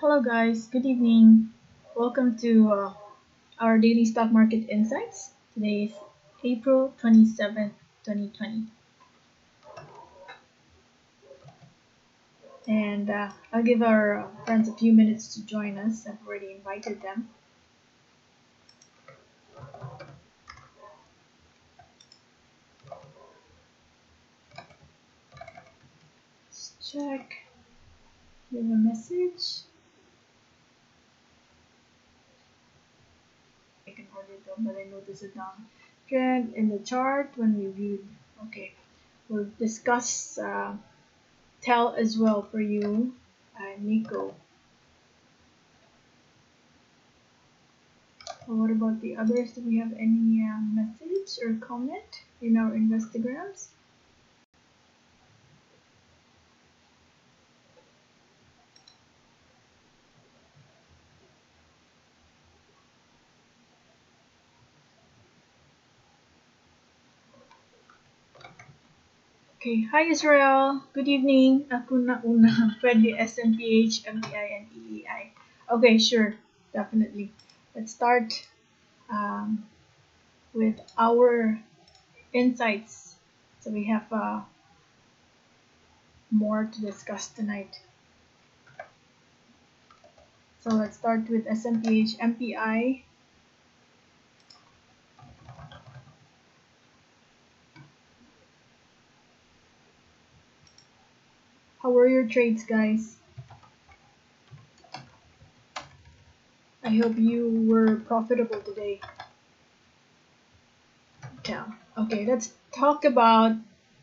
Hello, guys. Good evening. Welcome to our daily stock market insights. Today is April 27th, 2020. And I'll give our friends a few minutes to join us. I've already invited them. Let's check. Leave a message. I can order it down, but I noticed it down. Trend in the chart when we viewed. Okay. We'll discuss tell as well for you, Nico. What about the others? Do we have any message or comment in our Instagrams? Okay, hi Israel. Good evening. Ako na una. Pwede smph, mpi, and eei. Okay, sure. Definitely. Let's start um, with our insights. So we have more to discuss tonight. So let's start with smph, mpi. How were your trades, guys? I hope you were profitable today. Yeah. Okay, let's talk about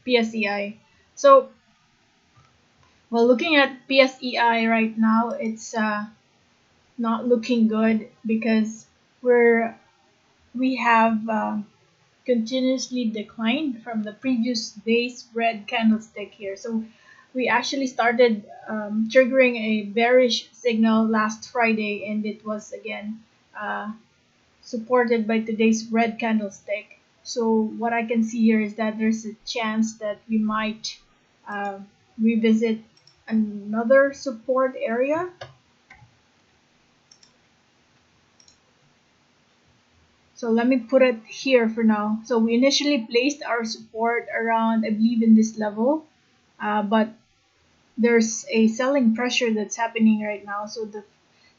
psei. So, well, looking at psei right now, it's not looking good because we have continuously declined from the previous day's red candlestick here. So we actually started triggering a bearish signal last Friday, and it was again supported by today's red candlestick. So what I can see here is that there's a chance that we might uh, revisit another support area. So let me put it here for now. So we initially placed our support around, I believe, in this level, but there's a selling pressure that's happening right now. So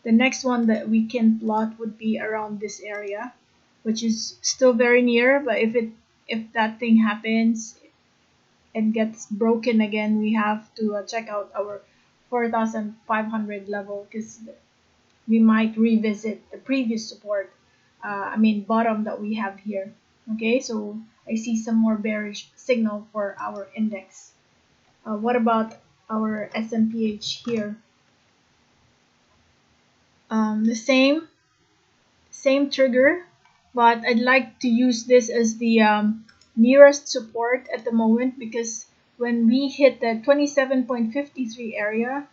the next one that we can plot would be around this area, which is still very near. But if that thing happens and gets broken again, we have to check out our 4,500 level because we might revisit the previous support. Bottom that we have here. Okay, so I see some more bearish signal for our index. What about our smph here? The same trigger, but I'd like to use this as the nearest support at the moment because when we hit the 27.53 area,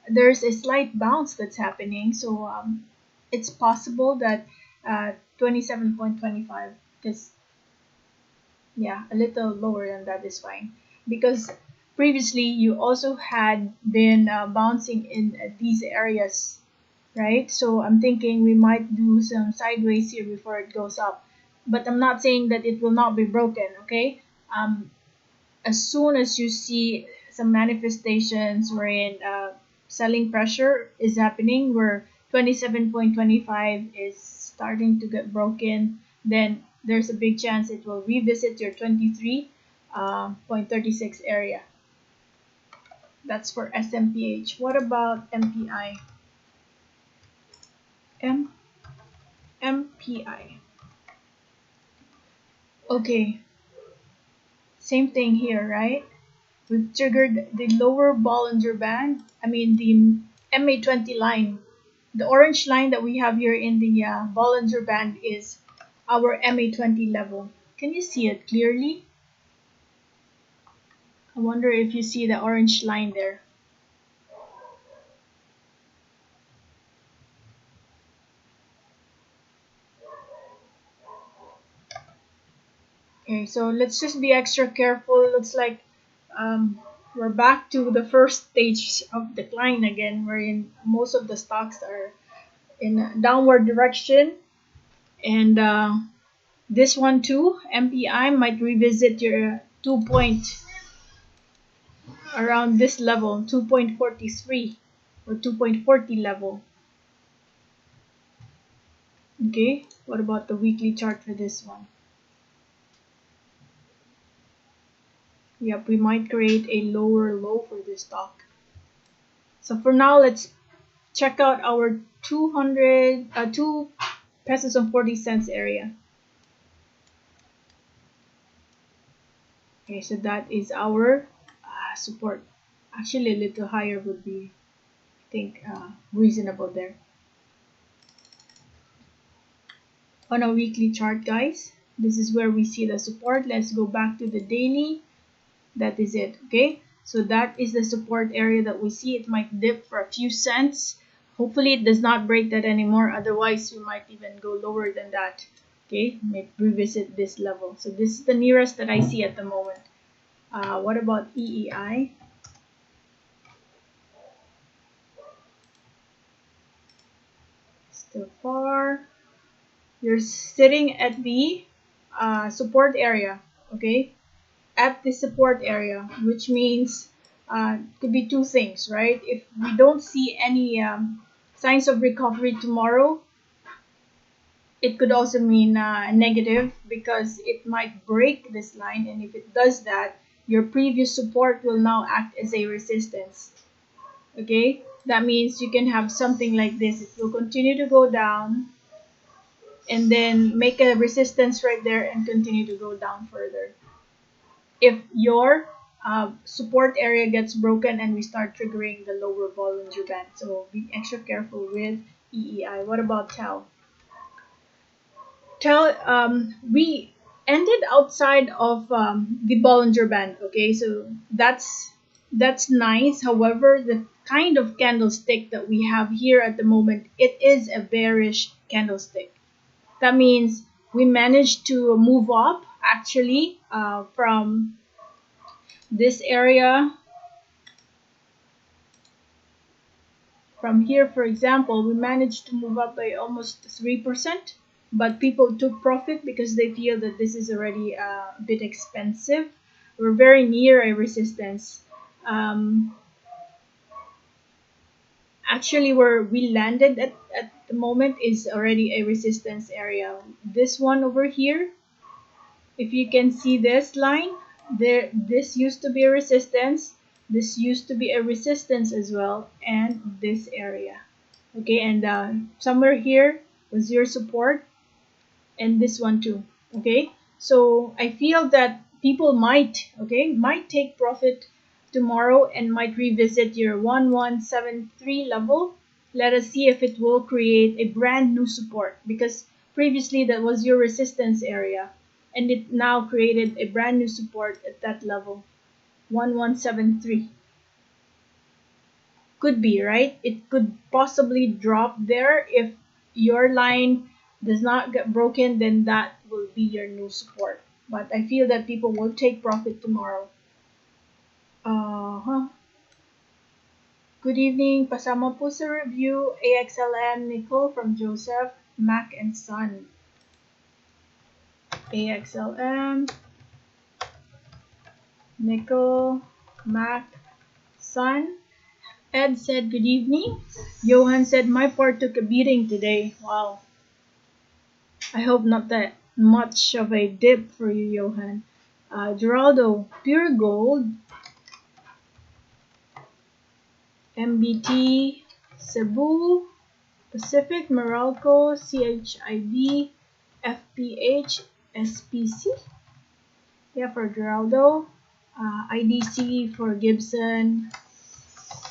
there's a slight bounce that's happening. So it's possible that 27.25, because yeah, a little lower than that is fine, because previously you also had been bouncing in these areas, right? So I'm thinking we might do some sideways here before it goes up, but I'm not saying that it will not be broken. Okay, um, as soon as you see some manifestations wherein selling pressure is happening, where 27.25 is starting to get broken, then there's a big chance it will revisit your 23.36 area. That's for smph. What about mpi? MPI. Okay, same thing here, right? We've triggered the lower Bollinger Band. The MA20 line. The orange line that we have here in the Bollinger Band is our MA20 level. Can you see it clearly? I wonder if you see the orange line there. Okay, so let's just be extra careful. It looks like we're back to the first stage of decline again, wherein most of the stocks are in a downward direction. And this one too, MPI might revisit your 2 point around this level, 2.43 or 2.40 level. Okay, what about the weekly chart for this one? Yep, we might create a lower low for this stock. So for now, let's check out our 2 pesos and 40 cents area. Okay, so that is our support. Actually, a little higher would be, I think, reasonable there. On a weekly chart, guys, this is where we see the support. Let's go back to the daily. That is it. Okay, so that is the support area that we see. It might dip for a few cents. Hopefully it does not break that anymore, otherwise we might even go lower than that. Okay, might revisit this level. So this is the nearest that I see at the moment. What about EEI? Still far. You're sitting at the support area. Okay, at the support area, which means could be two things, right? If we don't see any signs of recovery tomorrow, it could also mean negative, because it might break this line, and if it does that, your previous support will now act as a resistance. Okay, that means you can have something like this. It will continue to go down and then make a resistance right there and continue to go down further. If your support area gets broken and we start triggering the lower Bollinger Band. So be extra careful with EEI. What about TAL? We ended outside of the Bollinger Band. Okay, so that's nice. However, the kind of candlestick that we have here at the moment, it is a bearish candlestick. That means we managed to move up actually from this area. From here, for example, we managed to move up by almost 3%, but people took profit because they feel that this is already a bit expensive. We're very near a resistance. Actually, where we landed at the moment is already a resistance area. This one over here, if you can see this line, this used to be a resistance. This used to be a resistance as well, and this area. Okay, and somewhere here was your support, and this one too. Okay, so I feel that people might take profit tomorrow and might revisit your 1173 level. Let us see if it will create a brand new support, because previously that was your resistance area, and it now created a brand new support at that level, 1173. Could be, right? It could possibly drop there. If your line does not get broken, then that will be your new support. But I feel that people will take profit tomorrow. Good evening. Pasama po sa review, AXLM Nicole from Joseph, Mac and Son. AXLM, Nicole, Mac, Son. Ed said good evening. Johan said my part took a beating today. Wow. I hope not that much of a dip for you, Johan. Geraldo, Pure Gold, MBT, Cebu, Pacific, Meralco, CHIB, FPH, SPC. Yeah, for Geraldo. IDC for Gibson,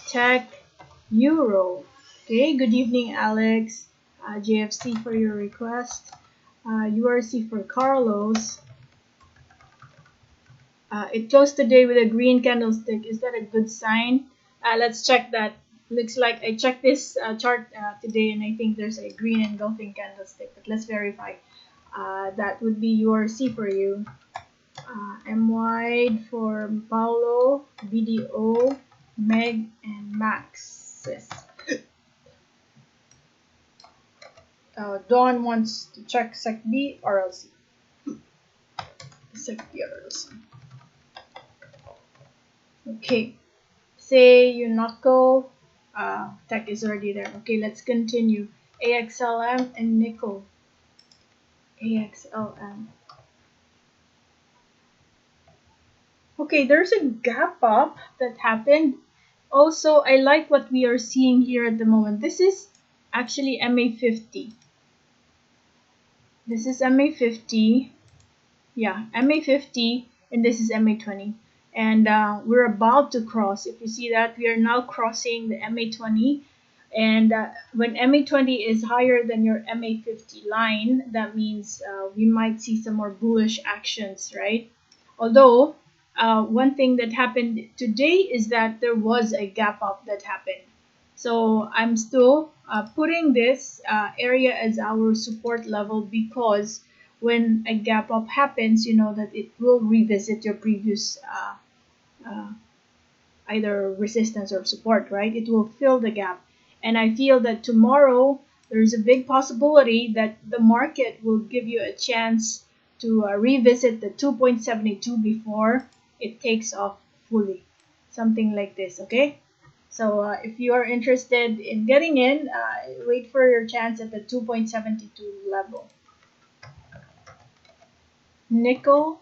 Tech, Euro. Okay, good evening, Alex. JFC for your request. URC for Carlos. It closed today with a green candlestick. Is that a good sign? Let's check that. Looks like I checked this chart today, and I think there's a green engulfing candlestick. But let's verify. That would be URC for you. mwide for Paulo, BDO, Meg, and Maxis. Dawn wants to check secb RLC. Secb RLC. Okay. Say you knuckle. Tech is already there. Okay, let's continue. axlm and nikl. axlm. Okay, there's a gap up that happened. Also, I like what we are seeing here at the moment. This is actually MA50. This is MA50. Yeah, MA50, and this is MA20. And we're about to cross. If you see that, we are now crossing the MA20. And when MA20 is higher than your MA50 line, that means we might see some more bullish actions, right? Although, one thing that happened today is that there was a gap up that happened. So I'm still putting this area as our support level, because when a gap up happens, you know that it will revisit your previous either resistance or support, right? It will fill the gap. And I feel that tomorrow there's a big possibility that the market will give you a chance to revisit the 2.72 before it takes off fully. Something like this, okay? So if you are interested in getting in, wait for your chance at the 2.72 level. Nikl,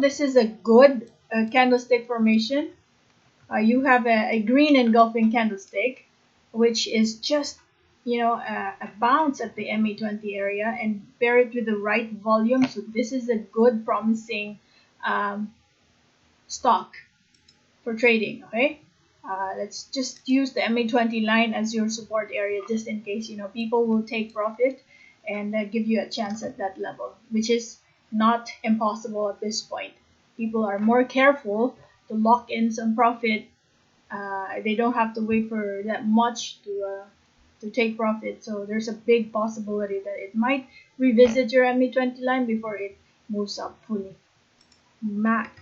this is a good candlestick formation. You have a green engulfing candlestick, which is just, a bounce at the MA20 area, and pair it with the right volume. So this is a good, promising stock for trading, okay? Let's just use the MA20 line as your support area, just in case, people will take profit and give you a chance at that level, which is not impossible at this point. People are more careful to lock in some profit. They don't have to wait for that much to take profit. So there's a big possibility that it might revisit your MA20 line before it moves up fully. Mac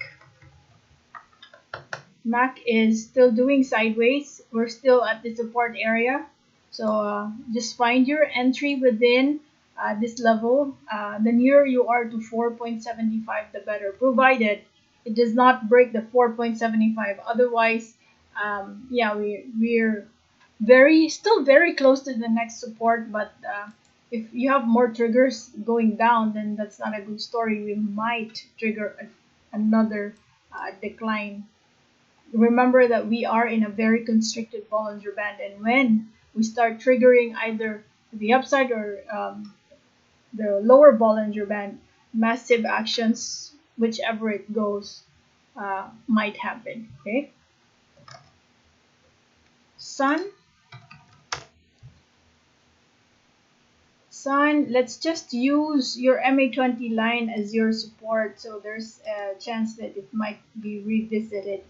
is still doing sideways. We're still at the support area. So just find your entry within this level. The nearer you are to 4.75, the better, provided it does not break the 4.75. Otherwise, we're still very close to the next support. But if you have more triggers going down, then that's not a good story. We might trigger another decline. Remember that we are in a very constricted Bollinger Band, and when we start triggering either the upside or the lower Bollinger Band, massive actions, whichever it goes, might happen. Okay. Sun, let's just use your MA20 line as your support. So there's a chance that it might be revisited.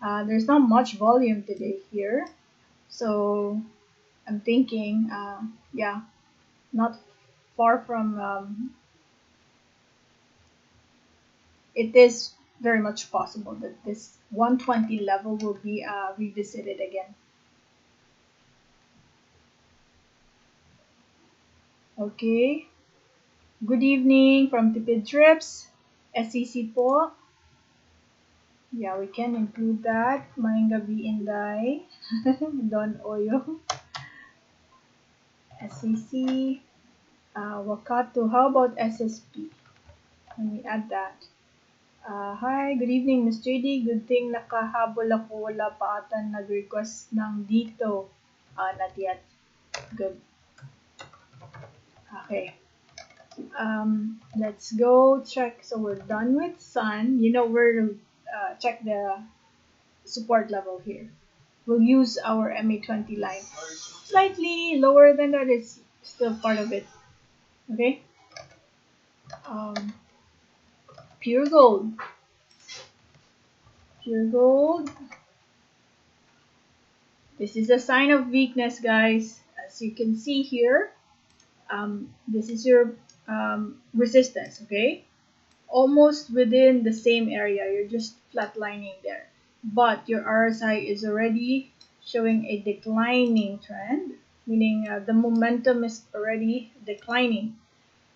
There's not much volume today here, so I'm thinking, not far from, it is very much possible that this 120 level will be revisited again. Okay, good evening from Tipid Trips, SEC po. Yeah, we can include that. Maayong gabi, Inday. Don Oyo. SEC. Wakato. How about SSP? Let me add that. Hi, good evening, Ms. JD. Good thing nakahabol ako. Wala pa atan nag-request ng dito. Not yet. Good. Okay. Let's go check. So we're done with Sun. You know where to check the support level here. We'll use our MA20 line. Slightly lower than that, is still part of it. Okay. Pure gold. This is a sign of weakness, guys. As you can see here, this is your resistance. Okay. almost within the same area. You're just flatlining there. But your RSI is already showing a declining trend, meaning the momentum is already declining.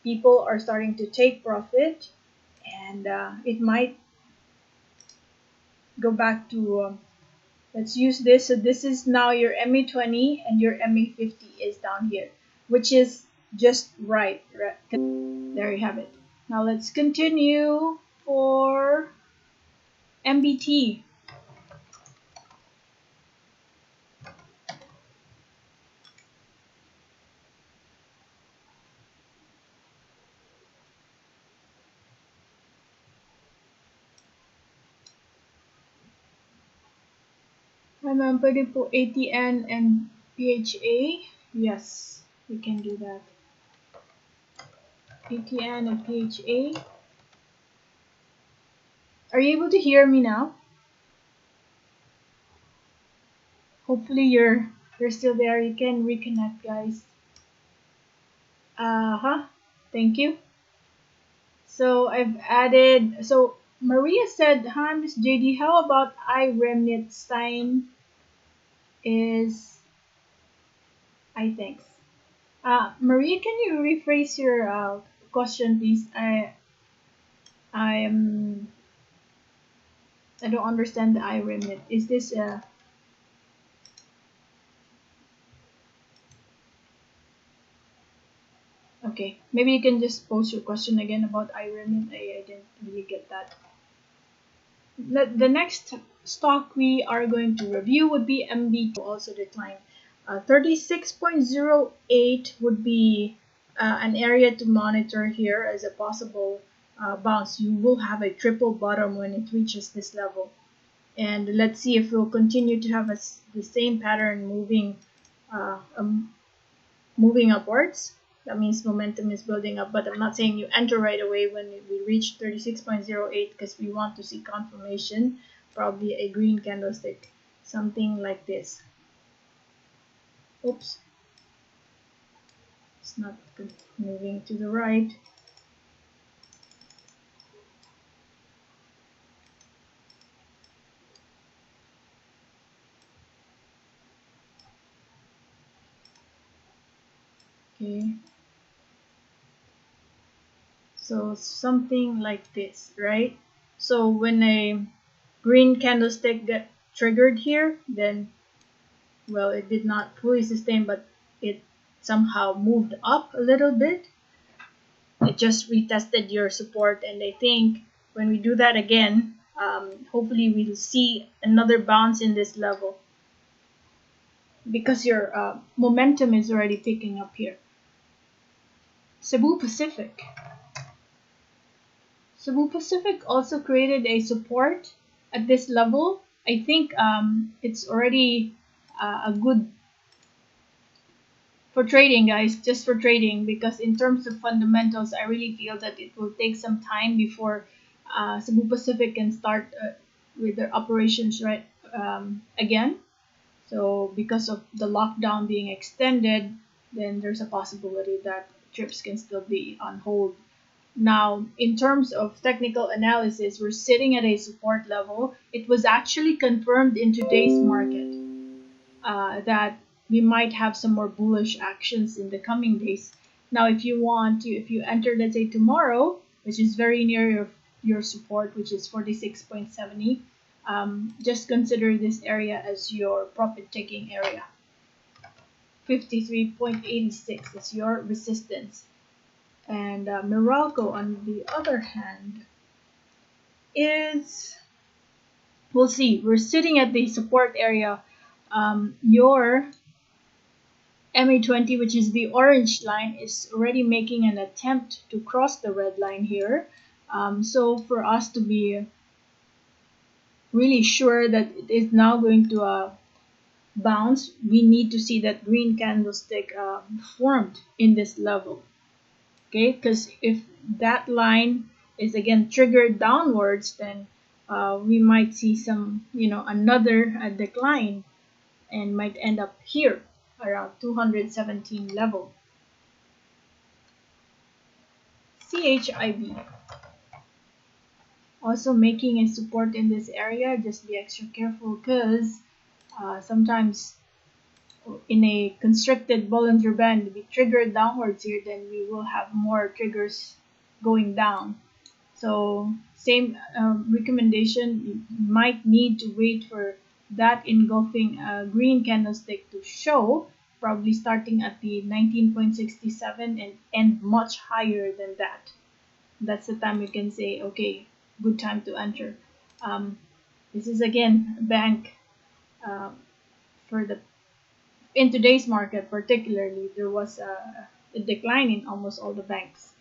People are starting to take profit, and it might go back to, let's use this. So this is now your MA20 and your MA50 is down here, which is just right. There you have it. Now let's continue for MBT. I'm pwede po ATN and PHA. Yes, we can do that. ATN and PHA. Are you able to hear me now? Hopefully you're still there. You can reconnect, guys. Thank you. So I've added. So Maria said, "Hi, Miss JD. How about IREMIT sign is I thanks." Maria, can you rephrase your question, please? I'm I don't understand the IREMIT. Is this okay? Maybe you can just post your question again about IREMIT. I didn't really get that. The next stock we are going to review would be MB2, also declined. 36.08 would be an area to monitor here as a possible bounce. You will have a triple bottom when it reaches this level. And let's see if we'll continue to have the same pattern moving upwards. That means momentum is building up, but I'm not saying you enter right away when we reach 36.08 because we want to see confirmation, probably a green candlestick, something like this. Oops, it's not good. Moving to the right. Okay, so something like this, right? So when a green candlestick get triggered here, then, well, it did not fully sustain, but it somehow moved up a little bit. It just retested your support, and I think when we do that again, hopefully we'll see another bounce in this level because your momentum is already picking up here. Cebu Pacific. Cebu Pacific also created a support at this level. I think it's already a good for trading, guys, just for trading, because in terms of fundamentals, I really feel that it will take some time before Cebu Pacific can start with their operations right again. So because of the lockdown being extended, then there's a possibility that trips can still be on hold. Now, in terms of technical analysis, we're sitting at a support level. It was actually confirmed in today's market that we might have some more bullish actions in the coming days. Now, if you enter, let's say tomorrow, which is very near your support, which is 46.70, just consider this area as your profit taking area. 53.86 is your resistance. And Meralco, on the other hand, is, we'll see, we're sitting at the support area. Your MA20, which is the orange line, is already making an attempt to cross the red line here. So for us to be really sure that it is now going to bounce, we need to see that green candlestick formed in this level. Okay, because if that line is again triggered downwards, then we might see some, another decline and might end up here around 217 level. CHIB. Also making a support in this area, just be extra careful because sometimes in a constricted Bollinger Band, we trigger downwards here, then we will have more triggers going down. So same recommendation, you might need to wait for that engulfing green candlestick to show, probably starting at the 19.67 and end much higher than that. That's the time you can say, okay, good time to enter. Um, this is again a bank uh, for the in today's market particularly, there was a decline in almost all the banks.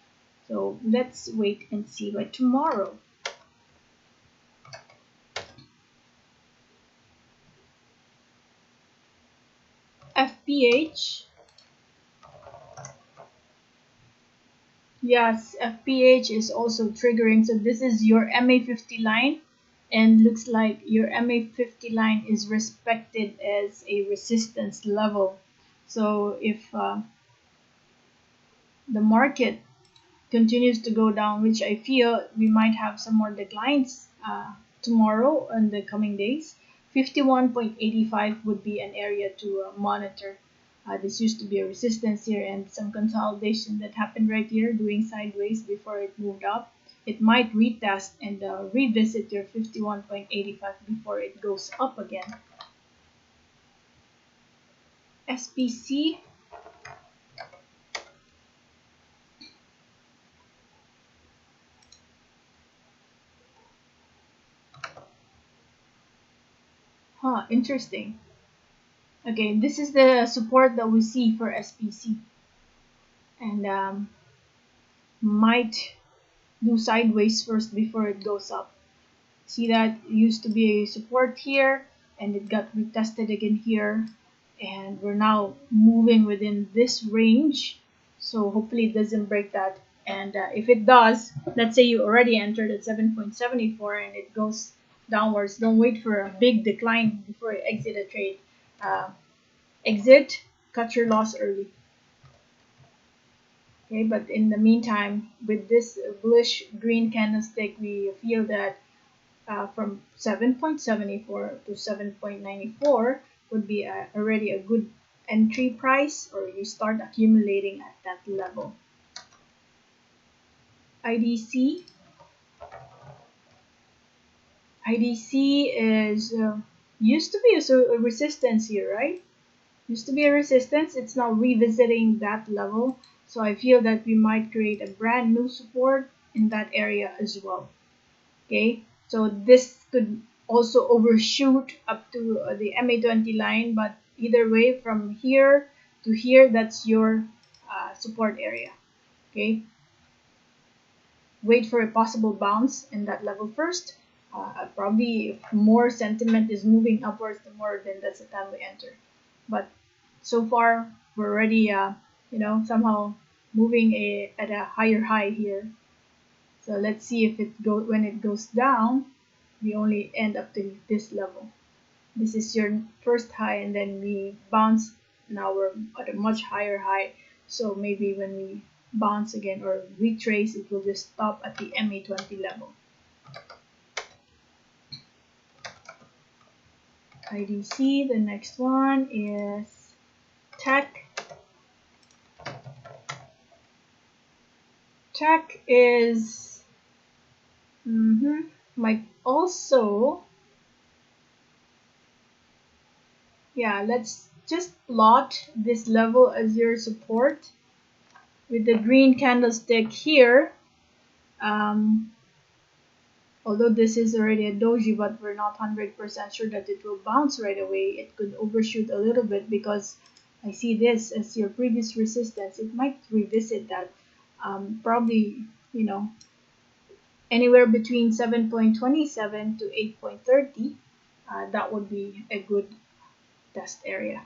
So let's wait and see by tomorrow. FPH. Yes, FPH is also triggering. So this is your MA50 line, and looks like your MA50 line is respected as a resistance level. So if the market continues to go down, which I feel we might have some more declines tomorrow and the coming days, 51.85 would be an area to monitor. This used to be a resistance here and some consolidation that happened right here, doing sideways before it moved up. It might retest and revisit your 51.85 before it goes up again. SPC. Huh, interesting. Okay, this is the support that we see for SPC. And might do sideways first before it goes up. See that it used to be a support here and it got retested again here, and we're now moving within this range, so hopefully it doesn't break that. And if it does, let's say you already entered at 7.74 and it goes downwards, don't wait for a big decline before you exit a trade. Exit, cut your loss early. Okay, but in the meantime, with this bullish green candlestick, we feel that from 7.74 to 7.94 would be already a good entry price, or you start accumulating at that level. IDC. IDC is used to be a resistance here, right? Used to be a resistance. It's now revisiting that level. So I feel that we might create a brand new support in that area as well. Okay, so this could also overshoot up to the MA20 line, but either way, from here to here, that's your support area. Okay, wait for a possible bounce in that level first. Probably if more sentiment is moving upwards, the more, then that's the time we enter. But so far, we're already somehow moving at a higher high here. So let's see if when it goes down, we only end up to this level. This is your first high, and then we bounce. Now we're at a much higher high. So maybe when we bounce again or retrace, it will just stop at the MA20 level. IDC, the next one is tech. Tech is might also, yeah, let's just plot this level as your support with the green candlestick here. Although this is already a doji, but we're not 100% sure that it will bounce right away. It could overshoot a little bit because I see this as your previous resistance. It might revisit that. Probably, anywhere between 7.27 to 8.30. That would be a good test area.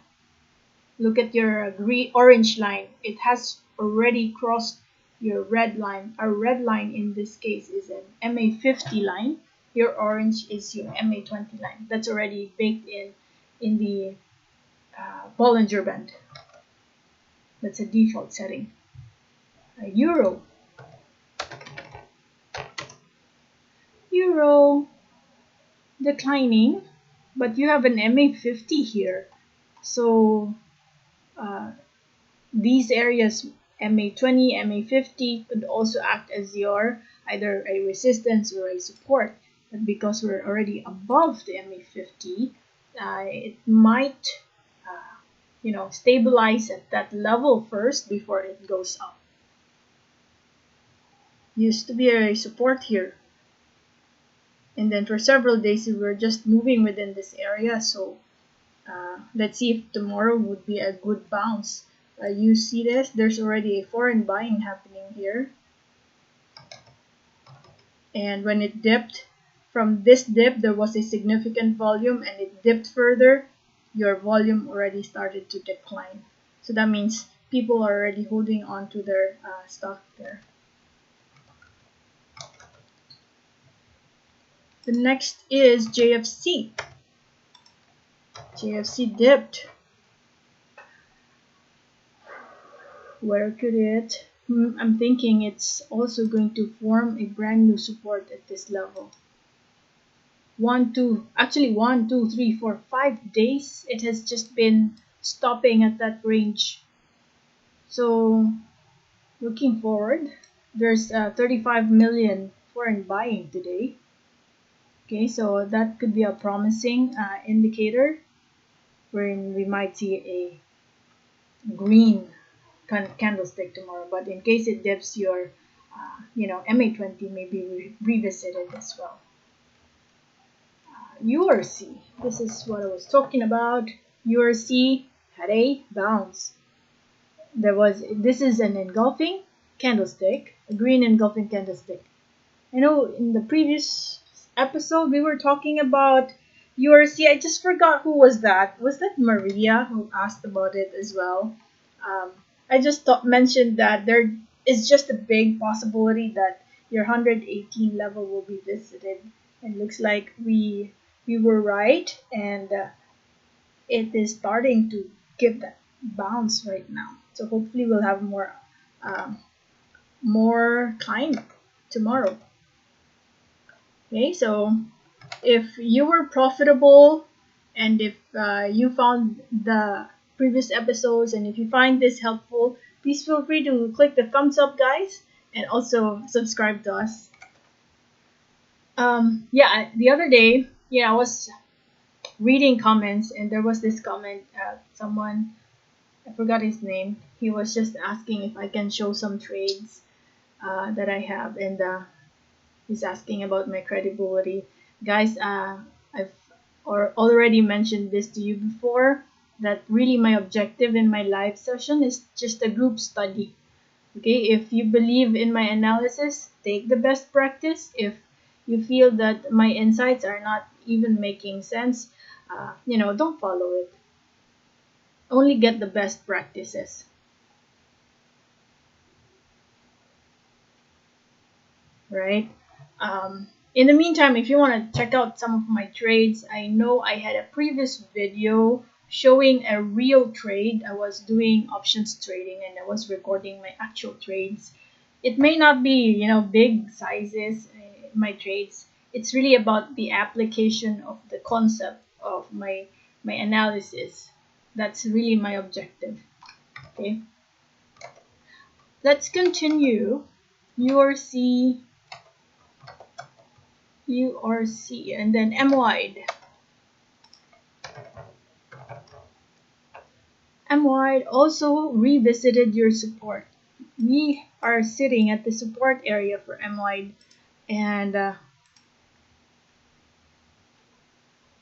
Look at your orange line. It has already crossed your red line. Our red line in this case is an MA50 line. Your orange is your MA20 line. That's already baked in the Bollinger Band. That's a default setting. Euro. 0 declining, but you have an MA50 here. So these areas, MA20, MA50, could also act as your either a resistance or a support. But because we're already above the MA50, it might stabilize at that level first before it goes up. Used to be a support here. And then for several days, we were just moving within this area. So let's see if tomorrow would be a good bounce. You see this? There's already a foreign buying happening here. And when it dipped, from this dip, there was a significant volume, and it dipped further, your volume already started to decline. So that means people are already holding on to their stock there. The next is JFC. JFC dipped. Where could it? I'm thinking it's also going to form a brand new support at this level. 1, 2, 3, 4, 5 days. It has just been stopping at that range. So looking forward, there's 35 million foreign buying today. Okay, so that could be a promising indicator wherein we might see a green candlestick tomorrow. But in case it dips, your MA20 may be revisited as well. URC, this is what I was talking about. URC had a bounce. This is an engulfing candlestick, a green engulfing candlestick. I know in the previous episode we were talking about URC. I just forgot who was that. Was that Maria who asked about it as well? I just mentioned that there is just a big possibility that your 118 level will be visited. And looks like we were right, and it is starting to give that bounce right now. So hopefully we'll have more climb tomorrow. Okay, so if you were profitable, and if you found the previous episodes, and if you find this helpful, please feel free to click the thumbs up, guys, and also subscribe to us. The other day, I was reading comments, and there was this comment, someone, I forgot his name, he was just asking if I can show some trades that I have, and he's asking about my credibility. Guys, I've already mentioned this to you before, that really my objective in my live session is just a group study. Okay, if you believe in my analysis, take the best practice. If you feel that my insights are not even making sense, don't follow it. Only get the best practices. Right? In the meantime, if you want to check out some of my trades, I know I had a previous video showing a real trade. I was doing options trading, and I was recording my actual trades. It may not be, big sizes in my trades. It's really about the application of the concept of my analysis. That's really my objective. Okay. Let's continue. URC, and then mwide. Mwide also revisited your support. We are sitting at the support area for mwide, and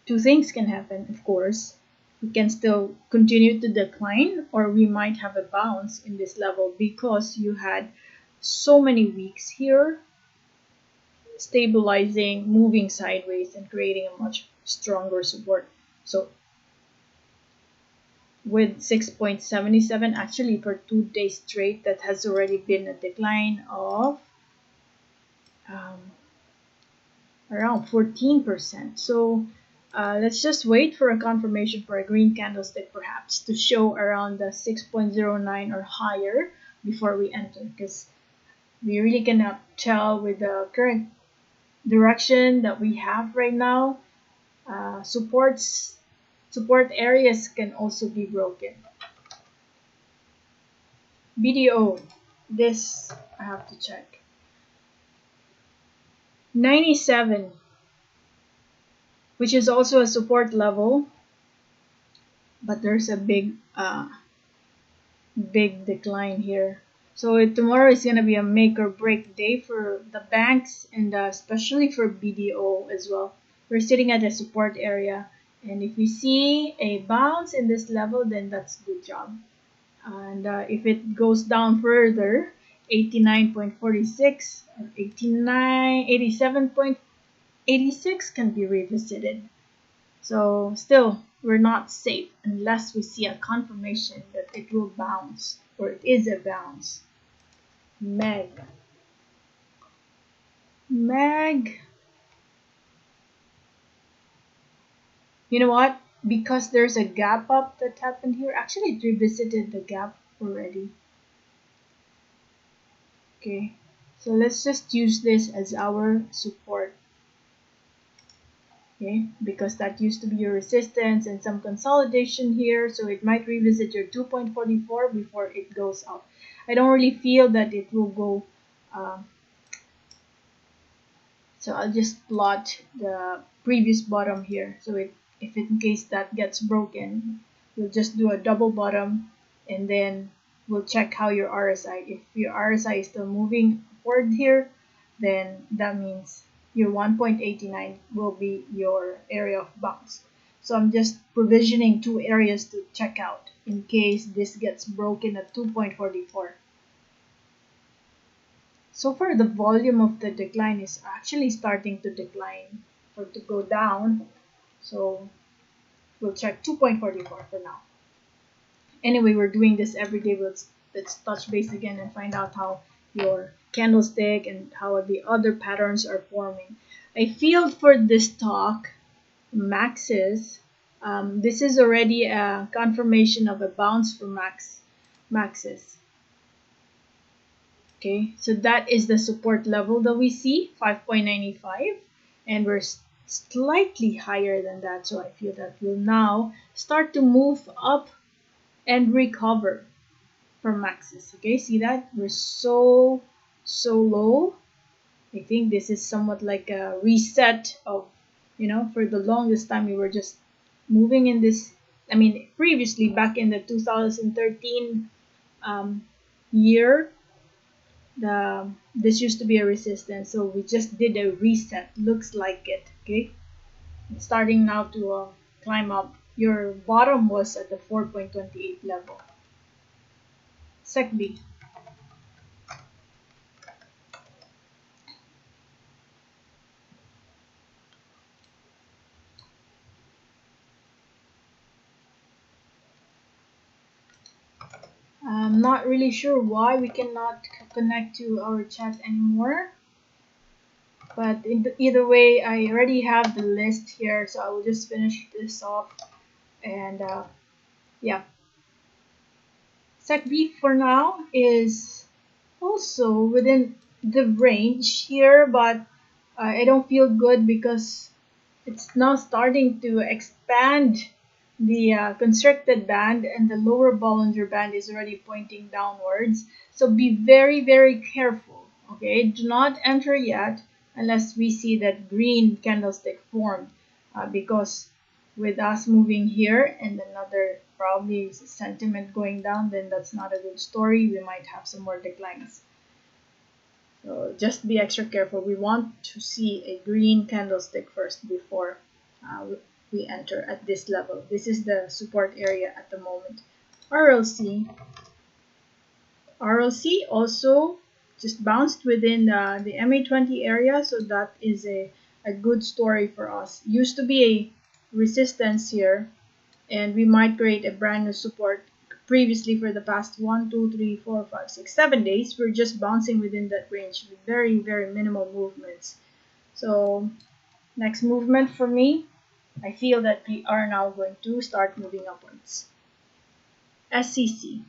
two things can happen, of course. We can still continue to decline, or we might have a bounce in this level because you had so many weeks here stabilizing, moving sideways, and creating a much stronger support. So with 6.77, actually for 2 days straight, that has already been a decline of around 14%. So let's just wait for a confirmation for a green candlestick perhaps to show around the 6.09 or higher before we enter, because we really cannot tell with the current direction that we have right now, support areas can also be broken. BDO, this I have to check. 97, which is also a support level, but there's a big decline here. So tomorrow is going to be a make or break day for the banks, and especially for BDO as well. We're sitting at a support area, and if we see a bounce in this level, then that's a good job. And if it goes down further, 89.46 or 87.86 can be revisited. So still, we're not safe unless we see a confirmation that it will bounce, or it is a bounce. Meg. You know what? Because there's a gap up that happened here. Actually, it revisited the gap already. Okay, so let's just use this as our support. Okay, because that used to be your resistance and some consolidation here, so it might revisit your 2.44 before it goes up. I don't really feel that it will go, so I'll just plot the previous bottom here. So if in case that gets broken, you'll just do a double bottom, and then we'll check how your RSI. If your RSI is still moving upward here, then that means your 1.89 will be your area of bounce. So I'm just provisioning two areas to check out in case this gets broken at 2.44. So far, the volume of the decline is actually starting to decline or to go down. So we'll check 2.44 for now. Anyway, we're doing this every day. Let's touch base again and find out how your candlestick and how the other patterns are forming. I feel for this talk, maxes, this is already a confirmation of a bounce for maxes. Okay, so that is the support level that we see, 5.95, and we're slightly higher than that. So I feel that we'll now start to move up and recover from maxes. Okay, see that? We're so low. I think this is somewhat like a reset of, for the longest time we were just moving in this. I mean, previously back in the 2013 year, this used to be a resistance, so we just did a reset. Looks like it. Okay, it's starting now to climb up. Your bottom was at the 4.28 level. SecB. I'm not really sure why we cannot connect to our chat anymore. But either way, I already have the list here, so I will just finish this off. And yeah, SecB for now is also within the range here, but I don't feel good because it's now starting to expand the constricted band, and the lower Bollinger Band is already pointing downwards. So be very, very careful. Okay, do not enter yet unless we see that green candlestick formed, because with us moving here and another probably sentiment going down, then that's not a good story. We might have some more declines. So just be extra careful. We want to see a green candlestick first before we enter at this level. This is the support area at the moment. RLC also just bounced within the MA20 area, so that is a good story for us. Used to be a resistance here, and we might create a brand new support. Previously, for the past 1, 2, 3, 4, 5, 6, 7 days, we're just bouncing within that range with very, very minimal movements. So next movement for me, I feel that we are now going to start moving upwards. SCC.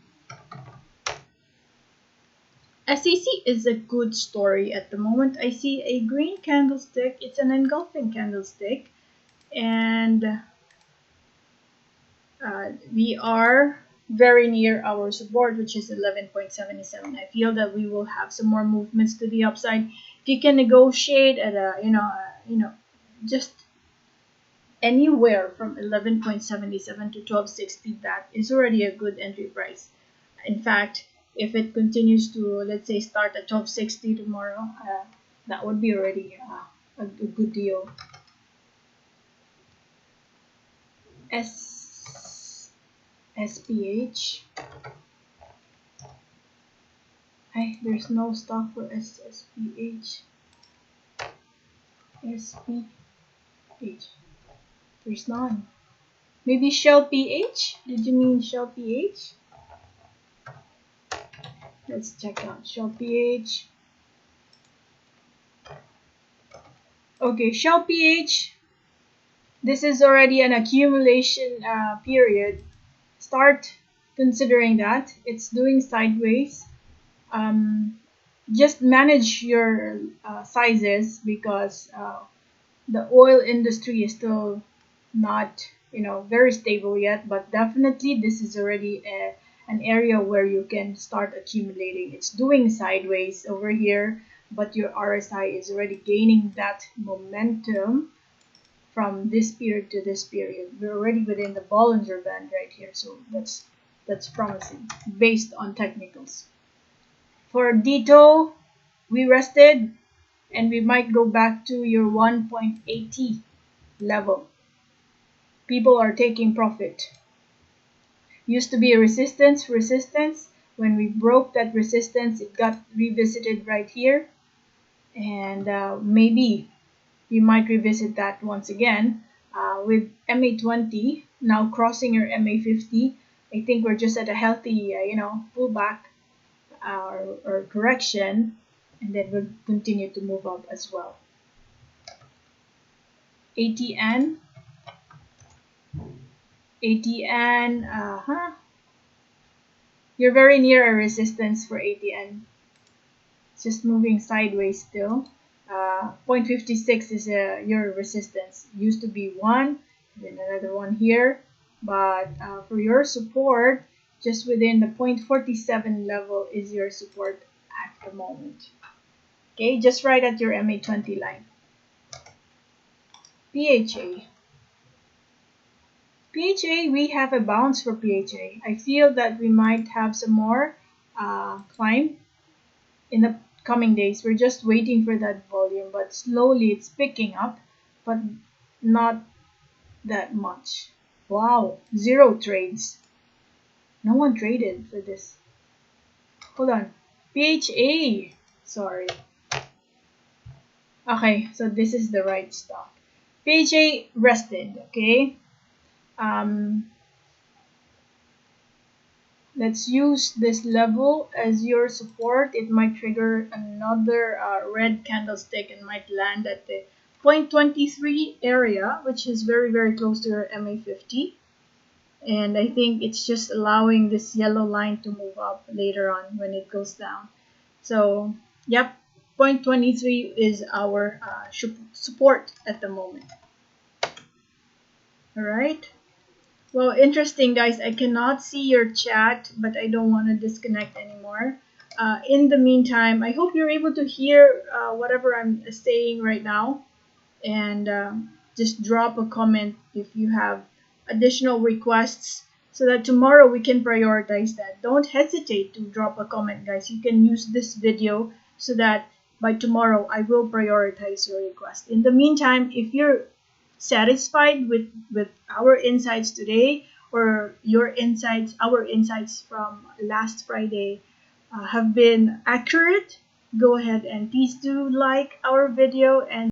SAC is a good story at the moment. I see a green candlestick. It's an engulfing candlestick, and we are very near our support, which is 11.77. I feel that we will have some more movements to the upside. If you can negotiate at a just anywhere from 11.77 to 12.60, that is already a good entry price. In fact, if it continues to, let's say, start at 12.60 tomorrow, that would be already a good deal. SPH. There's no stock for SPH. SPH. There's none. Maybe Shell PH? Did you mean Shell PH? Let's check out Shell PH. Okay, Shell PH. This is already an accumulation period. Start considering that. It's doing sideways. Just manage your sizes, because the oil industry is still not very stable yet, but definitely this is already an area where you can start accumulating. It's doing sideways over here, but your RSI is already gaining that momentum from this period to this period. We're already within the Bollinger Band right here, so that's promising based on technicals. For Dito, we rested, and we might go back to your 1.80 level. People are taking profit. Used to be a resistance. When we broke that resistance, it got revisited right here, and maybe we might revisit that once again with MA20 now crossing your MA50. I think we're just at a healthy pullback or correction, and then we'll continue to move up as well. ATN, you're very near a resistance for ATN. It's just moving sideways still. 0.56 is your resistance. Used to be 1, then another one here, but for your support, just within the 0.47 level is your support at the moment. Okay, just right at your MA20 line. PHA. PHA, we have a bounce for PHA. I feel that we might have some more climb in the coming days. We're just waiting for that volume, but slowly it's picking up, but not that much. Wow, 0 trades. No one traded for this. Hold on. PHA. Sorry. Okay, so this is the right stock. PHA rested, okay? Let's use this level as your support. It might trigger another red candlestick and might land at the 0.23 area, which is very, very close to your MA50. And I think it's just allowing this yellow line to move up later on when it goes down. So, yep, 0.23 is our support at the moment. All right. Well, interesting, guys. I cannot see your chat, but I don't want to disconnect anymore. In the meantime, I hope you're able to hear whatever I'm saying right now. And just drop a comment if you have additional requests, so that tomorrow we can prioritize that. Don't hesitate to drop a comment, guys. You can use this video so that by tomorrow I will prioritize your request. In the meantime, if you're satisfied with our insights today, or our insights from last Friday have been accurate, go ahead and please do like our video and